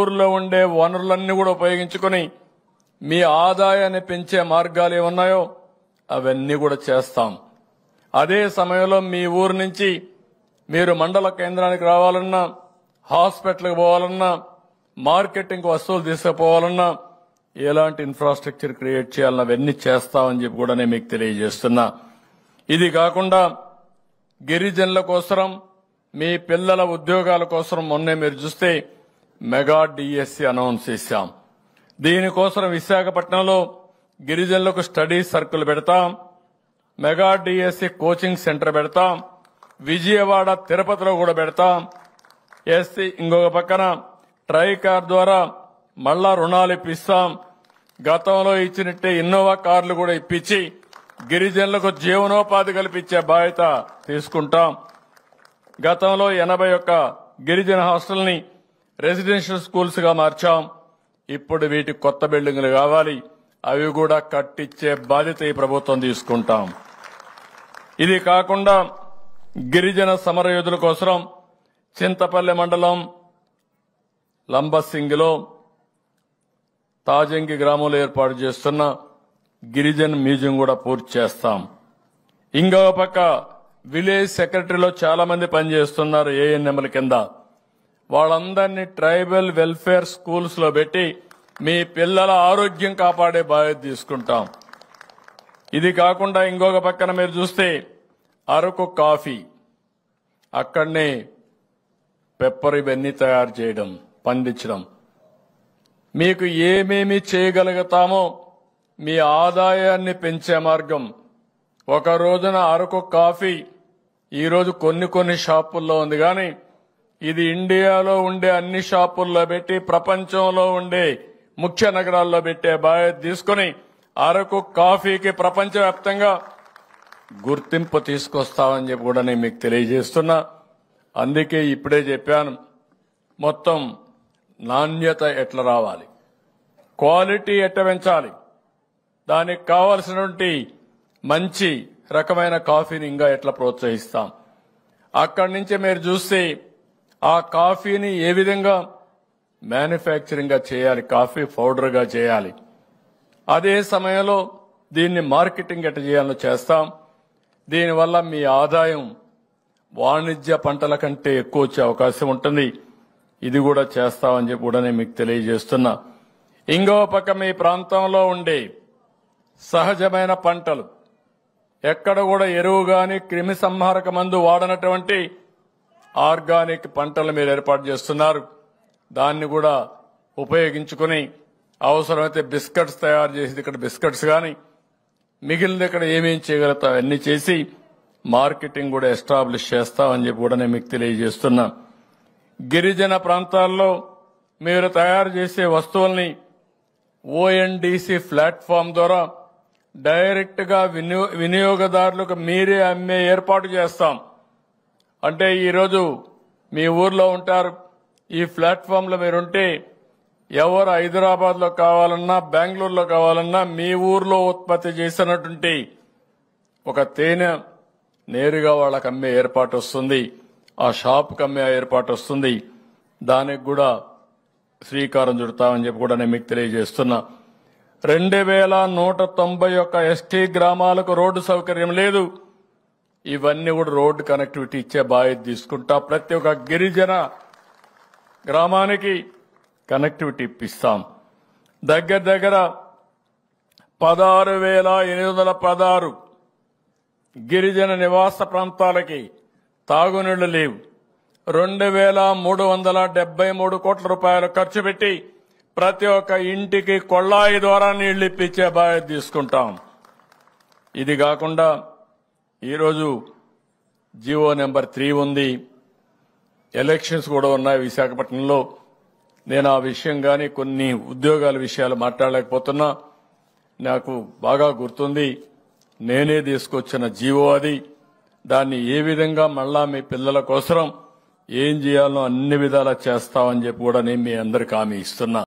ఊర్లో ఉండే వనరులన్నీ కూడా ఉపయోగించుకుని మీ ఆదాయాన్ని పెంచే మార్గాలు ఏమున్నాయో అవన్నీ కూడా చేస్తాం. అదే సమయంలో మీ ఊరు నుంచి మీరు మండల కేంద్రానికి రావాలన్నా, హాస్పిటల్కి పోవాలన్నా, మార్కెటింగ్ వస్తువులు తీసుకుపోవాలన్నా ఎలాంటి ఇన్ఫ్రాస్ట్రక్చర్ క్రియేట్ చేయాలన్నా అవన్నీ చేస్తామని చెప్పి కూడా నేను మీకు తెలియజేస్తున్నా. ఇది కాకుండా గిరిజనుల కోసం, మీ పిల్లల ఉద్యోగాల కోసం మొన్నే మీరు చూస్తే మెగా డిఎస్సి అనౌన్స్ చేశాం. దీనికోసం విశాఖపట్నంలో గిరిజనులకు స్టడీ సర్కిల్ పెడతాం, మెగా డిఎస్సి కోచింగ్ సెంటర్ పెడతాం, విజయవాడ తిరుపతిలో కూడా పెడతాం. ఇంకొక పక్కన ట్రైకార్ ద్వారా మళ్లా రుణాలు ఇప్పిస్తాం. గతంలో ఇచ్చినట్టే ఇన్నోవా కార్లు కూడా ఇప్పించి గిరిజనులకు జీవనోపాధి కల్పించే బాధ్యత తీసుకుంటాం. గతంలో 81 గిరిజన హాస్టల్ని రెసిడెన్షియల్ స్కూల్స్ గా మార్చాం. ఇప్పుడు వీటికి కొత్త బిల్డింగులు కావాలి, అవి కూడా కట్టించే బాధ్యత ఈ ప్రభుత్వం తీసుకుంటాం. ఇది కాకుండా గిరిజన సమరయోధుల కోసం చింతపల్లి మండలం లంబసింగిలో తాజంగి గ్రామంలో ఏర్పాటు చేస్తున్న గిరిజన్ మ్యూజియం కూడా పూర్తి చేస్తాం. ఇంకో పక్క విలేజ్ సెక్రటరీలో చాలా మంది పనిచేస్తున్నారు ఏఎన్ఎంల కింద. వాళ్ళందరినీ ట్రైబల్ వెల్ఫేర్ స్కూల్స్ లో పెట్టి మీ పిల్లల ఆరోగ్యం కాపాడే బాధ్యత తీసుకుంటాం. ఇది కాకుండా ఇంకొక పక్కన మీరు చూస్తే అరకు కాఫీ, అక్కడనే పెప్పర్ ఇవన్నీ తయారు చేయడం, పండించడం. మీకు ఏమేమి చేయగలుగుతామో మీ ఆదాయాన్ని పెంచే మార్గం. ఒక రోజున అరకు కాఫీ ఈరోజు కొన్ని షాపుల్లో ఉంది, కానీ ఇది ఇండియాలో ఉండే అన్ని షాపుల్లో పెట్టి ప్రపంచంలో ఉండే ముఖ్య నగరాల్లో పెట్టే బాధ్యత తీసుకుని అరకు కాఫీకి ప్రపంచవ్యాప్తంగా గుర్తింపు తీసుకొస్తామని చెప్పి కూడా నేను మీకు తెలియజేస్తున్నా. అందుకే ఇప్పుడే చెప్పాను, మొత్తం నాణ్యత ఎట్లా రావాలి, క్వాలిటీ ఎట్లా పెంచాలి, దానికి కావాల్సినటువంటి మంచి రకమైన కాఫీని ఇంకా ఎట్లా ప్రోత్సహిస్తాం. అక్కడి నుంచి మీరు చూస్తే ఆ కాఫీని ఏ విధంగా మ్యానుఫ్యాక్చరింగ్ గా చేయాలి, కాఫీ పౌడర్ గా చేయాలి. అదే సమయంలో దీన్ని మార్కెటింగ్ ఎట్లా చేయాలో చేస్తాం. దీనివల్ల మీ ఆదాయం వాణిజ్య పంటల కంటే ఎక్కువ వచ్చే అవకాశం ఉంటుంది. ఇది కూడా చేస్తామని చెప్పి కూడా నేను మీకు తెలియజేస్తున్నా. ఇంకో పక్క మీ ప్రాంతంలో ఉండే సహజమైన పంటలు, ఎక్కడ కూడా ఎరువు గాని క్రిమి సంహారక మందు వాడనటువంటి ఆర్గానిక్ పంటలు మీరు ఏర్పాటు చేస్తున్నారు. దాన్ని కూడా ఉపయోగించుకుని అవసరమైతే బిస్కెట్స్ తయారు చేసి ఇక్కడ బిస్కెట్స్ గాని మిగిలిన ఇక్కడ ఏమేం చేయగలుగుతాం అన్ని చేసి మార్కెటింగ్ కూడా ఎస్టాబ్లిష్ చేస్తామని చెప్పి కూడా నేను మీకు తెలియజేస్తున్నా. గిరిజన ప్రాంతాల్లో మీరు తయారు చేసే వస్తువుల్ని ఓఎన్డీసీ ప్లాట్ఫామ్ ద్వారా డైరెక్ట్ గా వినియోగదారులకు మీరే అమ్మే ఏర్పాటు చేస్తాం. అంటే ఈరోజు మీ ఊర్లో ఉంటారు, ఈ ప్లాట్ఫామ్ లో మీరుంటే ఎవరు హైదరాబాద్ లో కావాలన్నా, బెంగళూరులో కావాలన్నా మీ ఊర్లో ఉత్పత్తి చేసినటువంటి ఒక తేనె నేరుగా వాళ్ళకి అమ్మే ఏర్పాటు వస్తుంది, ఆ షాప్కి అమ్మే ఏర్పాటు వస్తుంది. దానికి కూడా శ్రీకారం చుడతామని చెప్పి కూడా నేను మీకు తెలియజేస్తున్నా. 2191 ఎస్టీ గ్రామాలకు రోడ్డు సౌకర్యం లేదు. ఇవన్నీ కూడా రోడ్డు కనెక్టివిటీ ఇచ్చే బాధ్యత తీసుకుంటా. ప్రతి ఒక్క గిరిజన గ్రామానికి కనెక్టివిటీ ఇప్పిస్తాం. దగ్గర 16,816 గిరిజన నివాస ప్రాంతాలకి తాగునీళ్లు లేవు. 2,373 కోట్ల రూపాయలు ఖర్చు పెట్టి ప్రతి ఒక్క ఇంటికి కొళాయి ద్వారా నీళ్లు ఇప్పించే బాధ్యత తీసుకుంటాం. ఇది కాకుండా ఈరోజు జీవో నెంబర్ 3 ఉంది, ఎలక్షన్స్ కూడా ఉన్నాయి విశాఖపట్నంలో. నేను ఆ విషయం కానీ కొన్ని ఉద్యోగాల విషయాలు మాట్లాడలేకపోతున్నా. నాకు బాగా గుర్తుంది, నేనే తీసుకొచ్చిన జీవో అది. దాన్ని ఏ విధంగా మళ్ళా మీ పిల్లల కోసం ఏం చేయాలో అన్ని విధాలా చేస్తామని చెప్పి కూడా నేను మీ అందరికి హామీ ఇస్తున్నా.